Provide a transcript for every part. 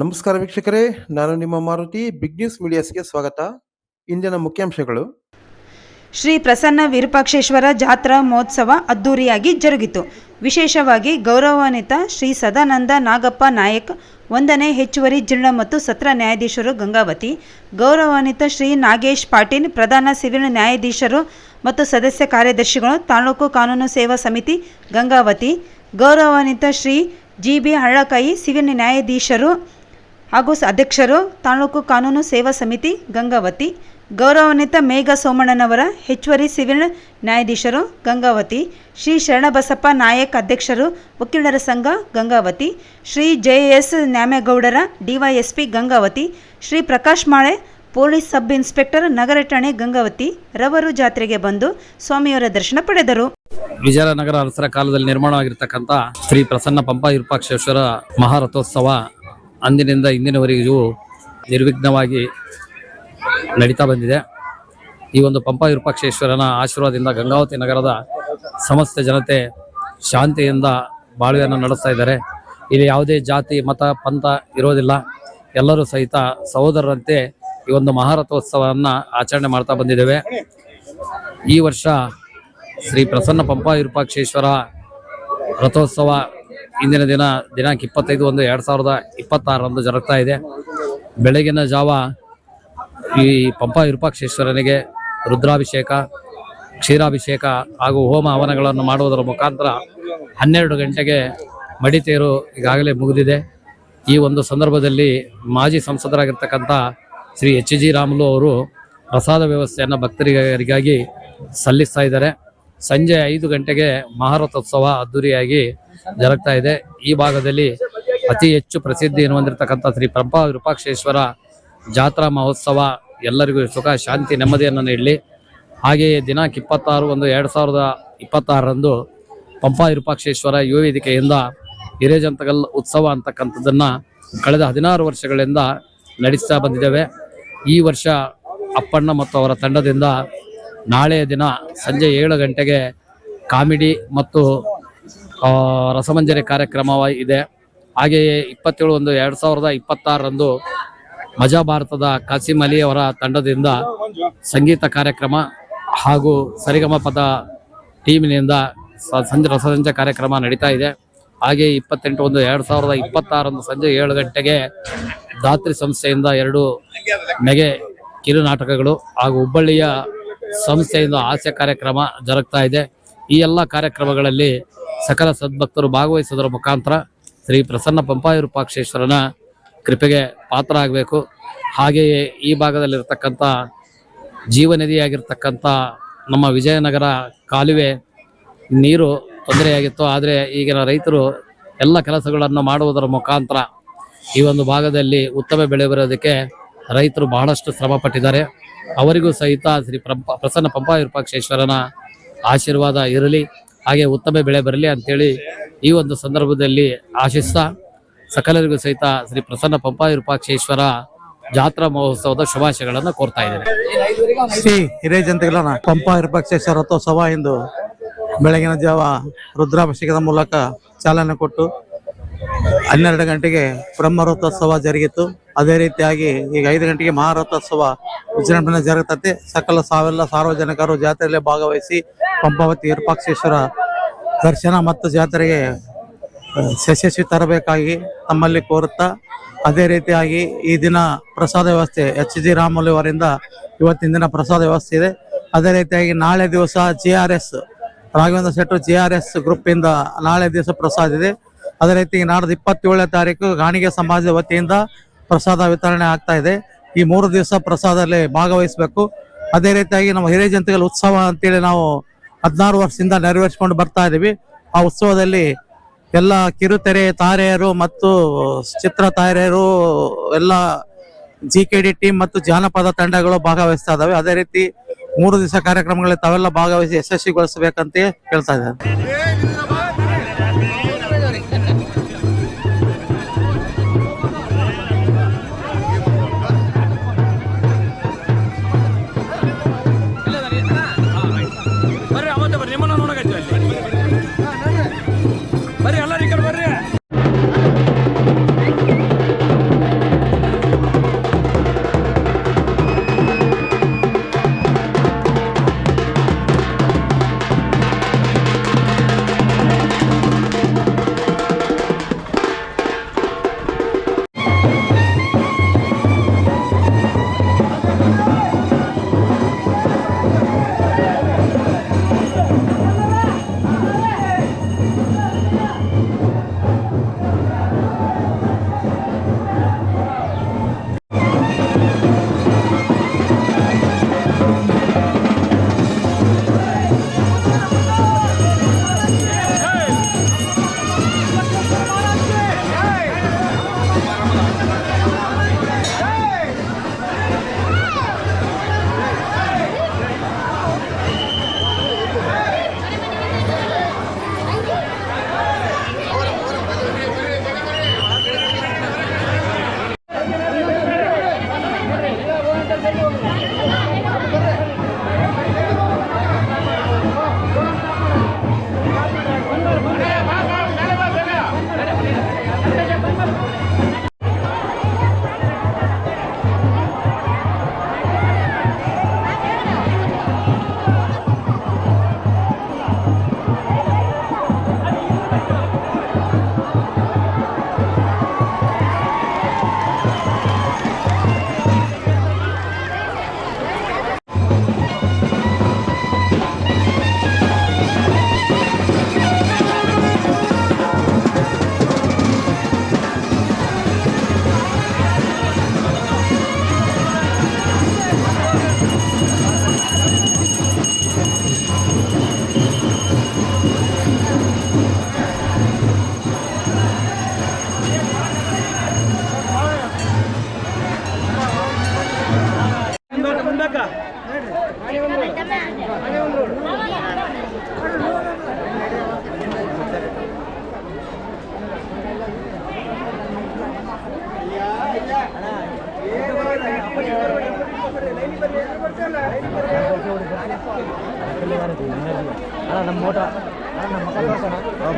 ನಮಸ್ಕಾರ ವೀಕ್ಷಕರೇ, ನಾನು ನಿಮ್ಮ ಮಾರುತಿ. ಬಿಗ್ ನ್ಯೂಸ್ ಮೀಡಿಯಾಸ್ಗೆ ಸ್ವಾಗತ. ಇಂದಿನ ಮುಖ್ಯಾಂಶಗಳು. ಶ್ರೀ ಪ್ರಸನ್ನ ವಿರೂಪಾಕ್ಷೇಶ್ವರ ಜಾತ್ರಾ ಮಹೋತ್ಸವ ಅದ್ದೂರಿಯಾಗಿ ಜರುಗಿತು. ವಿಶೇಷವಾಗಿ ಗೌರವಾನ್ವಿತ ಶ್ರೀ ಸದಾನಂದ ನಾಗಪ್ಪ ನಾಯಕ್ 1ನೇ ಹೆಚ್ಚುವರಿ ಜಿಲ್ಲಾ ಮತ್ತು ಸತ್ರ ನ್ಯಾಯಾಧೀಶರು ಗಂಗಾವತಿ, ಗೌರವಾನ್ವಿತ ಶ್ರೀ ನಾಗೇಶ್ ಪಾಟೀಲ್ ಪ್ರಧಾನ ಸಿವಿಲ್ ನ್ಯಾಯಾಧೀಶರು ಮತ್ತು ಸದಸ್ಯ ಕಾರ್ಯದರ್ಶಿಗಳು, ತಾಲೂಕು ಕಾನೂನು ಸೇವಾ ಸಮಿತಿ ಗಂಗಾವತಿ, ಗೌರವಾನ್ವಿತ ಶ್ರೀ ಜಿ.ಬಿ. ಹಳ್ಳಕಾಯಿ ಸಿವಿಲ್ ನ್ಯಾಯಾಧೀಶರು ಹಾಗೂ ಅಧ್ಯಕ್ಷರು, ತಾಲೂಕು ಕಾನೂನು ಸೇವಾ ಸಮಿತಿ ಗಂಗಾವತಿ, ಗೌರವಾನ್ವಿತ ಮೇಘ ಸೋಮಣ್ಣನವರ ಹೆಚ್ಚುವರಿ ಸಿವಿಲ್ ನ್ಯಾಯಾಧೀಶರು ಗಂಗಾವತಿ, ಶ್ರೀ ಶರಣಬಸಪ್ಪ ನಾಯಕ್ ಅಧ್ಯಕ್ಷರು ವಕೀಲರ ಸಂಘ Gangavathi, Shri J S. Nyamagoudar DYSP Gangavathi, Shri Prakash Male police sub inspector ನಗರ ಠಾಣೆ ಗಂಗಾವತಿ ರವರು ಜಾತ್ರೆಗೆ ಬಂದು ಸ್ವಾಮಿಯವರ ದರ್ಶನ ಪಡೆದರು. ವಿಜಯನಗರ ಅರಸರ ಕಾಲದಲ್ಲಿ ನಿರ್ಮಾಣವಾಗಿರ್ತಕ್ಕಂಥ ಶ್ರೀ ಪ್ರಸನ್ನ ಪಂಪ ವಿರೂಪಾಕ್ಷೇಶ್ವರ ಮಹಾರಥೋತ್ಸವ ಅಂದಿನಿಂದ ಇಂದಿನವರೆಗೂ ನಿರ್ವಿಘ್ನವಾಗಿ ನಡೀತಾ ಬಂದಿದೆ. ಈ ಒಂದು ಪಂಪ ವಿರೂಪಾಕ್ಷೇಶ್ವರನ ಆಶೀರ್ವಾದದಿಂದ ಗಂಗಾವತಿ ನಗರದ ಸಮಸ್ತ ಜನತೆ ಶಾಂತಿಯಿಂದ ಬಾಳ್ವೆಯನ್ನು ನಡೆಸ್ತಾ ಇದ್ದಾರೆ. ಇಲ್ಲಿ ಯಾವುದೇ ಜಾತಿ ಮತ ಪಂಥ ಇರೋದಿಲ್ಲ. ಎಲ್ಲರೂ ಸಹಿತ ಸಹೋದರರಂತೆ ಈ ಒಂದು ಮಹಾರಥೋತ್ಸವವನ್ನು ಆಚರಣೆ ಮಾಡ್ತಾ ಬಂದಿದ್ದೇವೆ. ಈ ವರ್ಷ ಶ್ರೀ ಪ್ರಸನ್ನ ಪಂಪ ವಿರೂಪಾಕ್ಷೇಶ್ವರ ರಥೋತ್ಸವ ಇಂದಿನ ದಿನಾಂಕ 25/1/2026 ಜರುಗ್ತಾ ಇದೆ. ಬೆಳಗಿನ ಜಾವ ಈ ಪಂಪ ವಿರೂಪಾಕ್ಷೇಶ್ವರನಿಗೆ ರುದ್ರಾಭಿಷೇಕ, ಕ್ಷೀರಾಭಿಷೇಕ ಹಾಗೂ ಹೋಮ ಹವನಗಳನ್ನು ಮಾಡುವುದರ ಮುಖಾಂತರ 12 ಗಂಟೆಗೆ ಮಡಿತೇರು ಈಗಾಗಲೇ ಮುಗಿದಿದೆ. ಈ ಒಂದು ಸಂದರ್ಭದಲ್ಲಿ ಮಾಜಿ ಸಂಸದರಾಗಿರ್ತಕ್ಕಂಥ ಶ್ರೀ ಎಚ್.ಜಿ. ರಾಮುಲು ಅವರು ಪ್ರಸಾದ ವ್ಯವಸ್ಥೆಯನ್ನು ಭಕ್ತರಿಗಾಗಿ ಸಲ್ಲಿಸ್ತಾ ಇದ್ದಾರೆ. ಸಂಜೆ 5 ಗಂಟೆಗೆ ಮಹಾರಥೋತ್ಸವ ಅದ್ದೂರಿಯಾಗಿ ಜರುಗ್ತಾ ಇದೆ. ಈ ಭಾಗದಲ್ಲಿ ಅತಿ ಹೆಚ್ಚು ಪ್ರಸಿದ್ಧಿಯನ್ನು ಹೊಂದಿರತಕ್ಕಂಥ ಶ್ರೀ ಪಂಪ ವಿರೂಪಾಕ್ಷೇಶ್ವರ ಜಾತ್ರಾ ಮಹೋತ್ಸವ ಎಲ್ಲರಿಗೂ ಸುಖ ಶಾಂತಿ ನೆಮ್ಮದಿಯನ್ನು ನೀಡಲಿ. ಹಾಗೆಯೇ ದಿನಾಂಕ 26/1/2026 ಪಂಪ ವಿರೂಪಾಕ್ಷೇಶ್ವರ ಯುವ ವೇದಿಕೆಯಿಂದ ಹಿರೇಜಂತಗಲ್ ಉತ್ಸವ ಅಂತಕ್ಕಂಥದ್ದನ್ನು ಕಳೆದ 16 ವರ್ಷಗಳಿಂದ ನಡೆಸ್ತಾ ಬಂದಿದ್ದೇವೆ. ಈ ವರ್ಷ ಅಪ್ಪಣ್ಣ ಮತ್ತು ಅವರ ತಂಡದಿಂದ ನಾಳೆಯ ದಿನ ಸಂಜೆ 7 ಗಂಟೆಗೆ ಕಾಮಿಡಿ ಮತ್ತು ರಸಮಂಜರಿ ಕಾರ್ಯಕ್ರಮ ಇದೆ. ಹಾಗೆಯೇ 27/1/2026 ಮಜಾ ಭಾರತದ ಕಾಸಿಂ ಅಲಿ ಅವರ ತಂಡದಿಂದ ಸಂಗೀತ ಕಾರ್ಯಕ್ರಮ ಹಾಗೂ ಸರಿಗಮಪದ ಟೀಮಿನಿಂದ ರಸಮಂಜರಿ ಕಾರ್ಯಕ್ರಮ ನಡೀತಾ ಇದೆ. ಹಾಗೆಯೇ 28/1/2026 ಸಂಜೆ 7 ಗಂಟೆಗೆ ಧಾತ್ರಿ ಸಂಸ್ಥೆಯಿಂದ 2 ಮೆಗೆ ಕಿರು ನಾಟಕಗಳು ಹಾಗೂ ಹುಬ್ಬಳ್ಳಿಯ ಸಂಸ್ಥೆಯಿಂದ ಹಾಸ್ಯ ಕಾರ್ಯಕ್ರಮ ಜರುಗ್ತಾ ಇದೆ. ಈ ಎಲ್ಲ ಕಾರ್ಯಕ್ರಮಗಳಲ್ಲಿ ಸಕಲ ಸದ್ಭಕ್ತರು ಭಾಗವಹಿಸುವುದರ ಮುಖಾಂತರ ಶ್ರೀ ಪ್ರಸನ್ನ ಪಂಪ ವಿರೂಪಾಕ್ಷೇಶ್ವರನ ಕೃಪೆಗೆ ಪಾತ್ರ ಆಗಬೇಕು. ಹಾಗೆಯೇ ಈ ಭಾಗದಲ್ಲಿರ್ತಕ್ಕಂಥ ಜೀವನದಿಯಾಗಿರ್ತಕ್ಕಂಥ ನಮ್ಮ ವಿಜಯನಗರ ಕಾಲುವೆ ನೀರು ತೊಂದರೆಯಾಗಿತ್ತು. ಆದರೆ ಈಗಿನ ರೈತರು ಎಲ್ಲ ಕೆಲಸಗಳನ್ನು ಮಾಡುವುದರ ಮುಖಾಂತರ ಈ ಒಂದು ಭಾಗದಲ್ಲಿ ಉತ್ತಮ ಬೆಳೆ ಬರೋದಕ್ಕೆ ರೈತರು ಬಹಳಷ್ಟು ಶ್ರಮ ಪಟ್ಟಿದ್ದಾರೆ. ಅವರಿಗೂ ಸಹಿತ ಶ್ರೀ ಪ್ರಸನ್ನ ಪಂಪ ವಿರೂಪಾಕ್ಷೇಶ್ವರನ ಆಶೀರ್ವಾದ ಇರಲಿ, ಹಾಗೆ ಉತ್ತಮ ಬೆಳೆ ಬರಲಿ ಅಂತೇಳಿ ಈ ಒಂದು ಸಂದರ್ಭದಲ್ಲಿ ಆಶಿಸ್ತಾ ಸಕಲರಿಗೂ ಸಹಿತ ಶ್ರೀ ಪ್ರಸನ್ನ ಪಂಪ ವಿರೂಪಾಕ್ಷೇಶ್ವರ ಜಾತ್ರಾ ಮಹೋತ್ಸವದ ಶುಭಾಶಯಗಳನ್ನು ಕೋರ್ತಾ ಇದ್ದೇನೆ. ಶ್ರೀ ಹಿರೇಜಂತಗಲ ಪಂಪ ವಿರೂಪಾಕ್ಷೇಶ್ವರ ರಥೋತ್ಸವ ಇಂದು ಬೆಳಗಿನ ಜಾವ ರುದ್ರಾಭಿಷೇಕದ ಮೂಲಕ ಚಾಲನೆ ಕೊಟ್ಟು 12 ಗಂಟೆಗೆ ಬ್ರಹ್ಮ ರಥೋತ್ಸವ ಜರುಗಿತು. ಅದೇ ರೀತಿಯಾಗಿ ಈಗ 5 ಗಂಟೆಗೆ ಮಹಾರಥೋತ್ಸವ ವಿಜೃಂಭಣೆ ಜರುಗುತ್ತದೆ. ಸಕಲ ಸಾರ್ವಜನಿಕರು ಜಾತ್ರೆಯಲ್ಲಿ ಭಾಗವಹಿಸಿ ಪಂಪಾವತಿ ವಿರೂಪಾಕ್ಷೇಶ್ವರ ದರ್ಶನ ಮತ್ತು ಜಾತ್ರೆಗೆ ಯಶಸ್ವಿ ತರಬೇಕಾಗಿ ತಮ್ಮಲ್ಲಿ ಕೋರುತ್ತಾ, ಅದೇ ರೀತಿಯಾಗಿ ಈ ದಿನ ಪ್ರಸಾದ ವ್ಯವಸ್ಥೆ ಎಚ್.ಜಿ. ರಾಮುಲು ಅವರಿಂದ ಇವತ್ತಿನ ದಿನ ಪ್ರಸಾದ ವ್ಯವಸ್ಥೆ ಇದೆ. ಅದೇ ರೀತಿಯಾಗಿ ನಾಳೆ ದಿವಸ JRS ರಾಘವೇಂದ್ರ ಶೆಟ್ಟು JRS ಗ್ರೂಪ್ ಇಂದ ನಾಳೆ ದಿವಸ ಪ್ರಸಾದ ಇದೆ. ಅದೇ ರೀತಿ ನಾಡ್ದು 27ನೇ ತಾರೀಕು ಗಾಣಿಗೆ ಸಮಾಜದ ವತಿಯಿಂದ ಪ್ರಸಾದ ವಿತರಣೆ ಆಗ್ತಾ ಇದೆ. ಈ 3 ದಿವಸ ಪ್ರಸಾದದಲ್ಲಿ ಭಾಗವಹಿಸಬೇಕು. ಅದೇ ರೀತಿಯಾಗಿ ನಮ್ಮ ಹಿರೇಜಂತಗಲ್ ಉತ್ಸವ ಅಂತೇಳಿ ನಾವು 16 ವರ್ಷದಿಂದ ನೆರವೇರಿಸಿಕೊಂಡು ಬರ್ತಾ ಇದ್ದೀವಿ. ಆ ಉತ್ಸವದಲ್ಲಿ ಎಲ್ಲ ಕಿರುತೆರೆ ತಾರೆಯರು ಮತ್ತು ಚಿತ್ರ ತಾರೆಯರು ಎಲ್ಲ GKD ಟೀಮ್ ಮತ್ತು ಜಾನಪದ ತಂಡಗಳು ಭಾಗವಹಿಸ್ತಾ ಇದ್ದಾವೆ. ಅದೇ ರೀತಿ 3 ದಿವಸ ಕಾರ್ಯಕ್ರಮಗಳಲ್ಲಿ ತಾವೆಲ್ಲ ಭಾಗವಹಿಸಿ ಯಶಸ್ವಿಗೊಳಿಸಬೇಕಂತ ಕೇಳ್ತಾ ಇದ್ದಾರೆ. ಬರ್ರಿ ಎಲ್ಲರೂ ಈ ಕಡೆ ಬರ್ರಿ.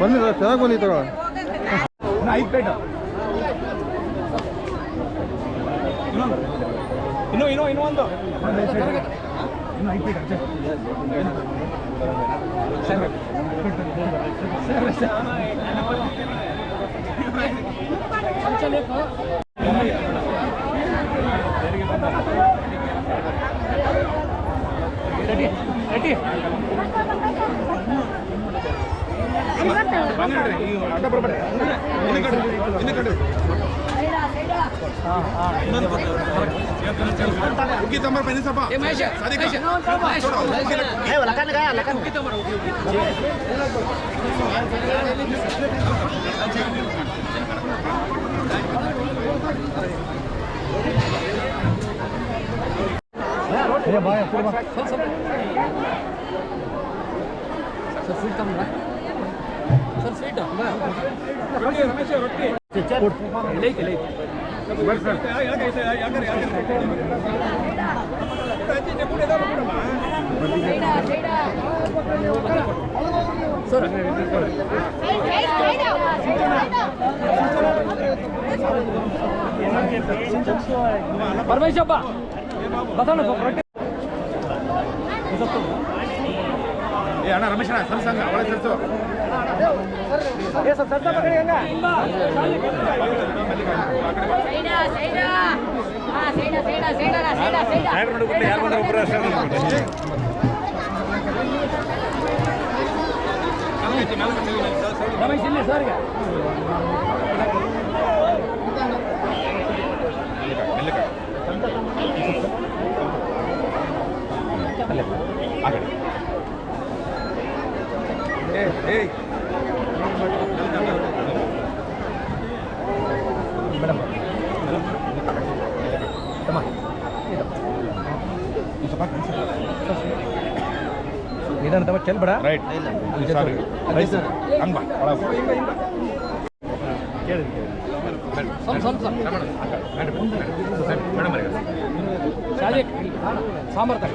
ಬನ್ನಿ ಚೆನ್ನಾಗಿ ಬನ್ನಿ ತಗೋ. ಇನ್ನೊಂದು ಪರಮೇಶಪ್ಪ ಬಸಣ್ಣ ಅಣ್ಣ ರಮೇಶ್ ಅಣ್ಣ ಸಂಸಂಗ ಒಳಗೆ ಸರ್ಸು ರಮೇಶ್ ಇಲ್ಲಿ ಸರ್ಗೆ ನಿಧಾನ ತಮ್ಮ ಚೆಲ್ ಬೇಡ ರೈಟ್ ಹಂಗ ಸಾಂಬಾರ್ ತಗ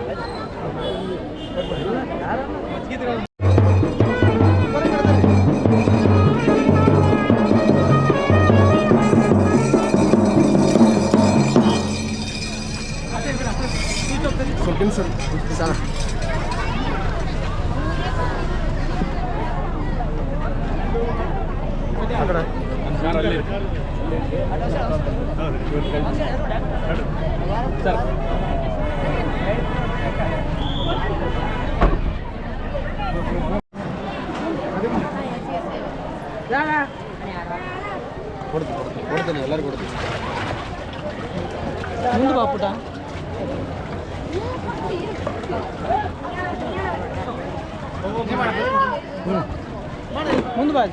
ಸರ್ ಕೊಡ್ತೀನಿ ಎಲ್ಲರೂ ಕೊಡ್ತೀನಿ ಮುಂದೆ ಬಾ ಪುಟ ಮುಂದೆ ಬಾ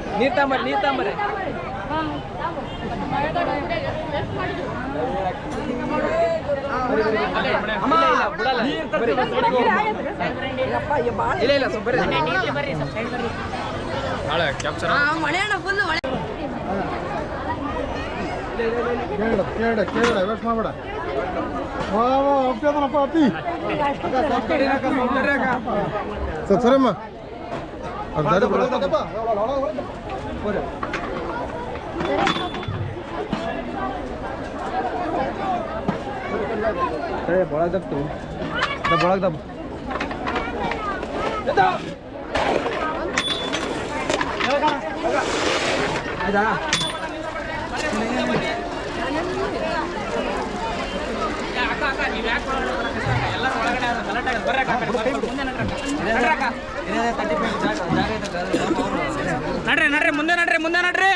ನೀರು ತಾಂಬರ್ರಿ ಕೇಳ ವೇಸ್ಟ್ ಮಾಡಬೇಡ ಅಪ್ಪಿ ಸರಮ್ಮ ಬೊಳಗ್ ದಬ್ತು ಬೊಳಗ್ ದಬ್ ಆಯ್ತಾ ನಡ್ರಿ ಮುಂದೆ ನಡ್ರಿ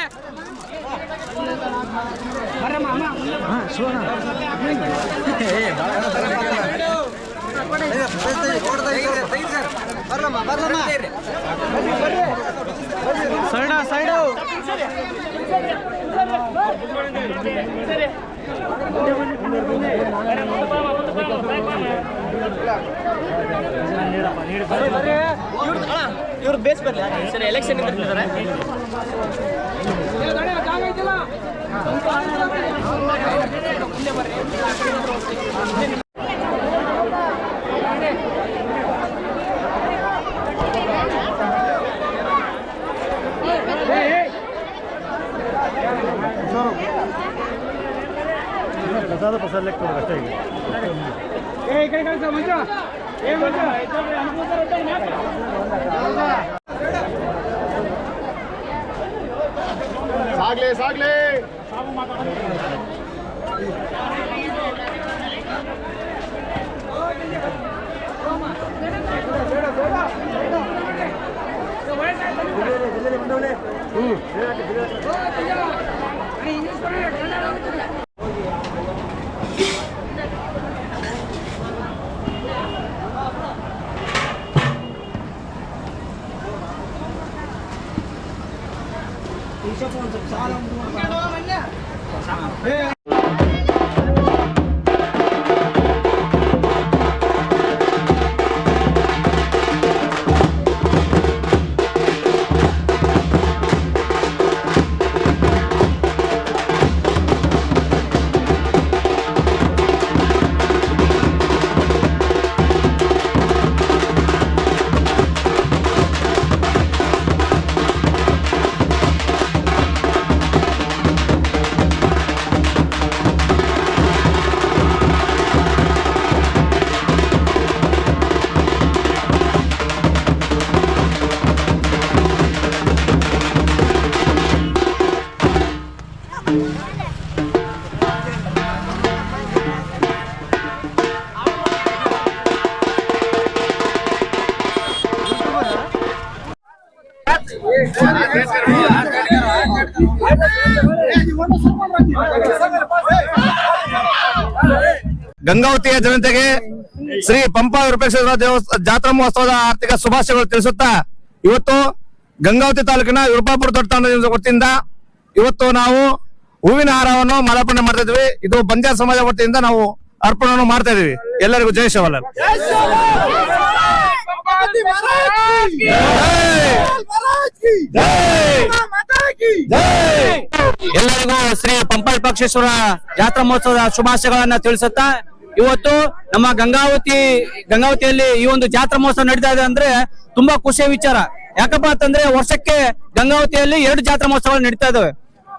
ಸೈಡು ಇವ್ರು ಬೇಸ್ ಬರ್ಲಿ ಸರಿ ಎಲೆಕ್ಷನ್ ಇದ್ದಾರೆ ಮುಂದೆ ಬರ್ರಿ ಆ ಕಡೆ ಏನಾದ್ರು ಹೋಗ್ತೀವಿ. ಪ್ರಸಾದ ಲೆಕ್ಕ ಅಷ್ಟೇ ಇದೆ. ಈ ಕಡೆ ಕಳಿಸ ಮಂಜು ಸಾಗ್ಲೆ ಸಾಗ್ಲೆ ಗಂಗಾವತಿಯ ಜನತೆಗೆ ಶ್ರೀ ಪಂಪಾ ವಿರೂಪಾಕ್ಷೇಶ್ವರ ಜಾತ್ರಾ ಮಹೋತ್ಸವದ ಆರ್ಥಿಕ ಶುಭಾಶಯಗಳು ತಿಳಿಸುತ್ತಾ ಇವತ್ತು ಗಂಗಾವತಿ ತಾಲೂಕಿನ ವಿರುಪಾಪುರ ದೊಡ್ಡ ತಂಡದ ವತಿಯಿಂದ ಇವತ್ತು ನಾವು ಹೂವಿನ ಹಾರವನ್ನು ಮಾಲಾರ್ಪಣೆ ಮಾಡ್ತಾ ಇದ್ವಿ. ಇದು ಬಂಜಾರ ಸಮಾಜ ವತಿಯಿಂದ ನಾವು ಅರ್ಪಣೆಯನ್ನು ಮಾಡ್ತಾ ಇದೀವಿ. ಎಲ್ಲರಿಗೂ ಜೈ ಶಿವಲಾಲ್. ಎಲ್ಲರಿಗೂ ಶ್ರೀ ಪಂಪಾ ವಿರೂಪಾಕ್ಷೇಶ್ವರ ಜಾತ್ರಾ ಮಹೋತ್ಸವದ ಶುಭಾಶಯಗಳನ್ನ ತಿಳಿಸುತ್ತಾ ಇವತ್ತು ನಮ್ಮ ಗಂಗಾವತಿಯಲ್ಲಿ ಈ ಒಂದು ಜಾತ್ರಾ ಮಹೋತ್ಸವ ನಡೀತಾ ಇದೆ ಅಂದ್ರೆ ತುಂಬಾ ಖುಷಿಯ ವಿಚಾರ. ಯಾಕಪ್ಪ ಅಂತಂದ್ರೆ ವರ್ಷಕ್ಕೆ ಗಂಗಾವತಿಯಲ್ಲಿ 2 ಜಾತ್ರಾ ಮಹೋತ್ಸವಗಳು ನಡೀತಾ ಇದಾವೆ.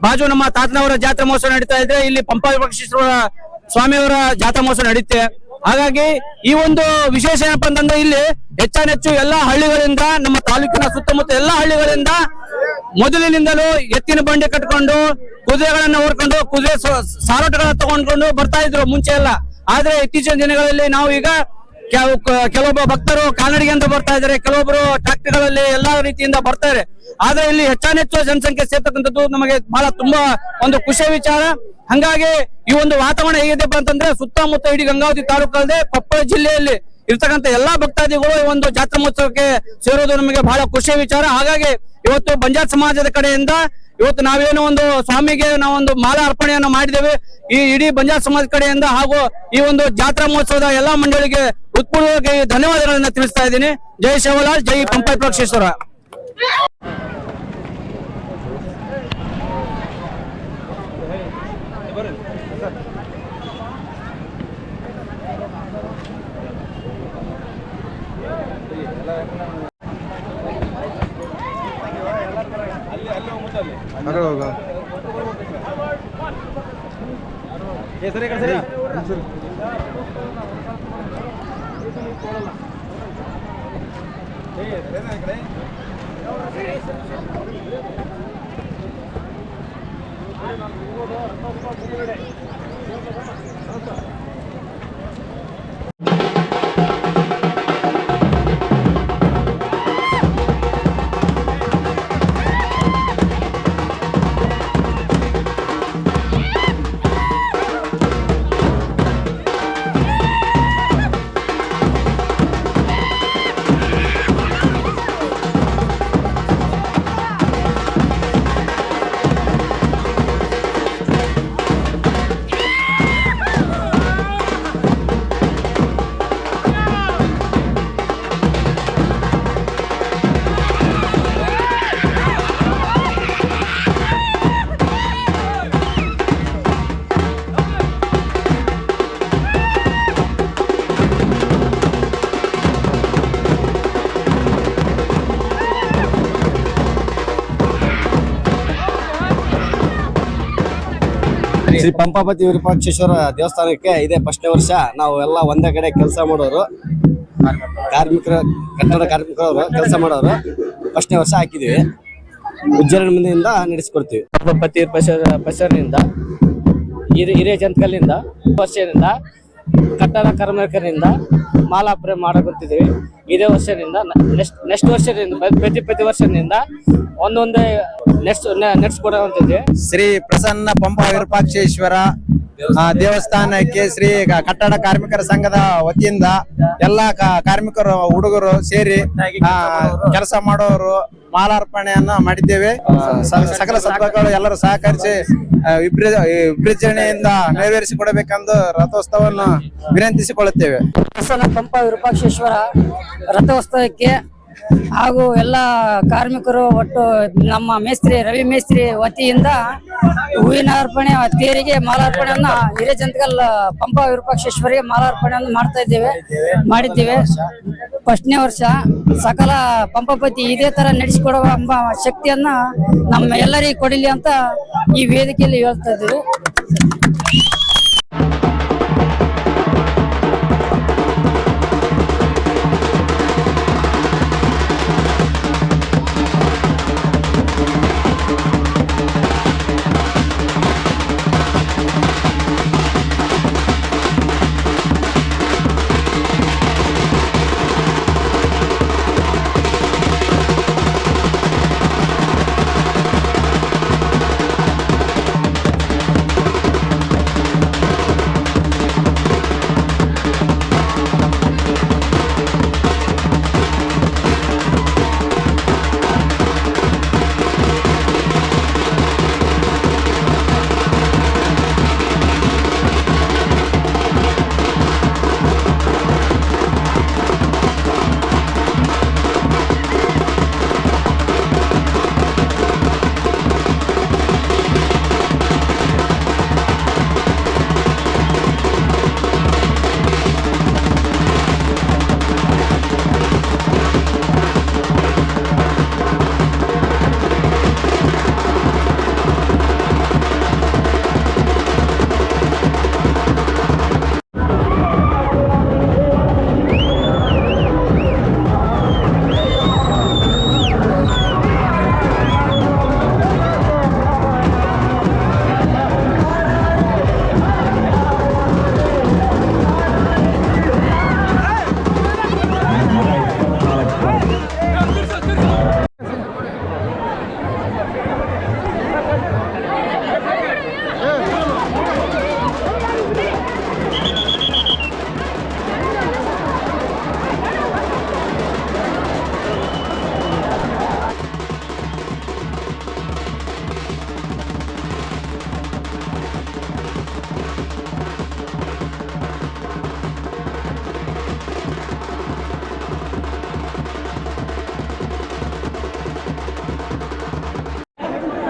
ಬಾಜು ನಮ್ಮ ತಾತನವರ ಜಾತ್ರಾ ಮಹೋತ್ಸವ ನಡೀತಾ ಇದ್ರೆ ಇಲ್ಲಿ ಪಂಪಾ ವಿರೂಪಾಕ್ಷೇಶ್ವರ ಸ್ವಾಮಿಯವರ ಜಾತ್ರಾ ಮಹೋತ್ಸವ ನಡೆಯುತ್ತೆ. ಹಾಗಾಗಿ ಈ ಒಂದು ವಿಶೇಷ ಏನಪ್ಪಾ ಅಂತಂದ್ರೆ ಇಲ್ಲಿ ಹೆಚ್ಚಾನೆಚ್ಚು ಎಲ್ಲಾ ಹಳ್ಳಿಗಳಿಂದ ನಮ್ಮ ತಾಲೂಕಿನ ಸುತ್ತಮುತ್ತ ಎಲ್ಲಾ ಹಳ್ಳಿಗಳಿಂದ ಮೊದಲಿನಿಂದಲೂ ಎತ್ತಿನ ಬಂಡಿ ಕಟ್ಕೊಂಡು ಕುದುರೆಗಳನ್ನ ಹೊರ್ಕೊಂಡು ಕುದುರೆ ಸಾರೋಟಗಳನ್ನ ತಗೊಂಡ್ಕೊಂಡು ಬರ್ತಾ ಇದ್ರು ಮುಂಚೆ ಎಲ್ಲ. ಆದ್ರೆ ಇತ್ತೀಚಿನ ದಿನಗಳಲ್ಲಿ ನಾವು ಈಗ ಕೆಲವೊಬ್ಬ ಭಕ್ತರು ಕಾಲ್ನಡಿಗೆ ಅಂತ ಬರ್ತಾ ಇದ್ದಾರೆ, ಕೆಲವೊಬ್ರು ಟ್ರಾಕ್ಟರ್ಗಳಲ್ಲಿ ಎಲ್ಲಾ ರೀತಿಯಿಂದ ಬರ್ತಾರೆ. ಆದ್ರೆ ಇಲ್ಲಿ ಹೆಚ್ಚಾನೆಚ್ಚು ಜನಸಂಖ್ಯೆ ಸೇರ್ತಕ್ಕಂಥದ್ದು ನಮಗೆ ಬಹಳ ತುಂಬಾ ಒಂದು ಖುಷಿಯ ವಿಚಾರ. ಹಂಗಾಗಿ ಈ ಒಂದು ವಾತಾವರಣ ಹೇಗಿದೆಪ್ಪ ಅಂತಂದ್ರೆ ಸುತ್ತಮುತ್ತ ಇಡೀ ಗಂಗಾವತಿ ತಾಲೂಕಲ್ಲದೆ ಕೊಪ್ಪಳ ಜಿಲ್ಲೆಯಲ್ಲಿ ಇರ್ತಕ್ಕಂಥ ಎಲ್ಲಾ ಭಕ್ತಾದಿಗಳು ಈ ಒಂದು ಜಾತ್ರಾ ಮಹೋತ್ಸವಕ್ಕೆ ಸೇರೋದು ನಮಗೆ ಬಹಳ ಖುಷಿಯ ವಿಚಾರ. ಹಾಗಾಗಿ ಇವತ್ತು ಬಂಜಾರ ಸಮಾಜದ ಕಡೆಯಿಂದ ಇವತ್ತು ನಾವೇನೋ ಒಂದು ಸ್ವಾಮಿಗೆ ನಾವೊಂದು ಮಾಲಾ ಅರ್ಪಣೆಯನ್ನು ಮಾಡಿದ್ದೇವೆ. ಈ ಇಡೀ ಬಂಜಾರ ಸಮಾಜದ ಕಡೆಯಿಂದ ಹಾಗೂ ಈ ಒಂದು ಜಾತ್ರಾ ಮಹೋತ್ಸವದ ಎಲ್ಲಾ ಮಂಡಳಿಗೆ ಹೃತ್ಪೂರ್ವಕವಾಗಿ ಧನ್ಯವಾದಗಳನ್ನ ತಿಳಿಸ್ತಾ ಇದ್ದೀನಿ. ಜೈ ಶಿವಲಾಲ್, ಜೈ ಪಂಪಾ ವಿರೂಪಾಕ್ಷೇಶ್ವರ. ಶ್ರೀ ಪಂಪಾಪತಿ ವಿರೂಪಾಕ್ಷೇಶ್ವರ ದೇವಸ್ಥಾನಕ್ಕೆ ಇದೇ ಫಸ್ಟ್ನೇ ವರ್ಷ ನಾವು ಎಲ್ಲ ಒಂದೇ ಕಡೆ ಕೆಲಸ ಮಾಡೋರು ಕಟ್ಟಡ ಕಾರ್ಮಿಕರು ಕೆಲಸ ಮಾಡೋರು ಫಸ್ಟ್ನೇ ವರ್ಷ ಹಾಕಿದೀವಿ. ವಿಜೃಂಭಣೆಯಿಂದ ನಡೆಸಿಕೊಡ್ತೀವಿ. ಪಂಪಾಪತಿ ವಿರೂಪಾಕ್ಷೇಶ್ವರನಿಂದ ಹಿರಿಯ ಜಂತಕಲ್ಲಿಂದ ವರ್ಷದಿಂದ ಕಟ್ಟಡ ಕಾರ್ಮಿಕರಿಂದ ಮಾಲಾರ್ಪಣೆ ಮಾಡಕುಂತಿದ್ದೀವಿ. ಇದೇ ವರ್ಷದಿಂದ ನೆಕ್ಸ್ಟ್ ವರ್ಷದಿಂದ ಪ್ರತಿ ವರ್ಷದಿಂದ ಒಂದೊಂದೇ ನಡೆಸ್ಕೊಡುವಂತಿದ್ದೀವಿ. ಶ್ರೀ ಪ್ರಸನ್ನ ಪಂಪ ವಿರೂಪಾಕ್ಷೇಶ್ವರ ದೇವಸ್ಥಾನಕ್ಕೆ ಶ್ರೀ ಕಟ್ಟಡ ಕಾರ್ಮಿಕರ ಸಂಘದ ವತಿಯಿಂದ ಎಲ್ಲಾ ಕಾರ್ಮಿಕರು ಹುಡುಗರು ಸೇರಿ ಕೆಲಸ ಮಾಡೋರು ಮಾಲಾರ್ಪಣೆಯನ್ನ ಮಾಡಿದ್ದೇವೆ. ಸಕಲ ಸದ್ಭಕ್ತರು ಎಲ್ಲರೂ ಸಹಕರಿಸಿ ವಿಜೃಂಭಣೆಯಿಂದ ನೆರವೇರಿಸಿಕೊಡಬೇಕೆಂದು ರಥೋತ್ಸವವನ್ನು ವಿನಂತಿಸಿಕೊಳ್ಳುತ್ತೇವೆ. ಪ್ರಸನ್ನ ಪಂಪ ವಿರೂಪಾಕ್ಷೇಶ್ವರ ರಥೋತ್ಸವಕ್ಕೆ ಹಾಗೂ ಎಲ್ಲ ಕಾರ್ಮಿಕರು ಒಟ್ಟು ನಮ್ಮ ಮೇಸ್ತ್ರಿ ರವಿ ಮೇಸ್ತ್ರಿ ವತಿಯಿಂದ ಹೂವಿನ ಅರ್ಪಣೆ ತೇರಿಗೆ ಮಾಲಾರ್ಪಣೆಯನ್ನ ಹಿರೇಜಂತಕಲ್ ಪಂಪ ವಿರೂಪಾಕ್ಷೇಶ್ವರಿಗೆ ಮಾಲಾರ್ಪಣೆಯನ್ನು ಮಾಡಿದ್ದೇವೆ. ಫಸ್ಟ್ನೇ ವರ್ಷ ಸಕಲ ಪಂಪಾಪತಿ ಇದೇ ತರ ನಡೆಸಿಕೊಡುವ ಎಂಬ ಶಕ್ತಿಯನ್ನ ನಮ್ಮ ಎಲ್ಲರಿಗೂ ಕೊಡಲಿ ಅಂತ ಈ ವೇದಿಕೆಯಲ್ಲಿ ಹೇಳ್ತಾ ಇದ್ದೀವಿ.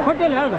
ಹೋಟೆಲ್ ಹೇಳ್ದ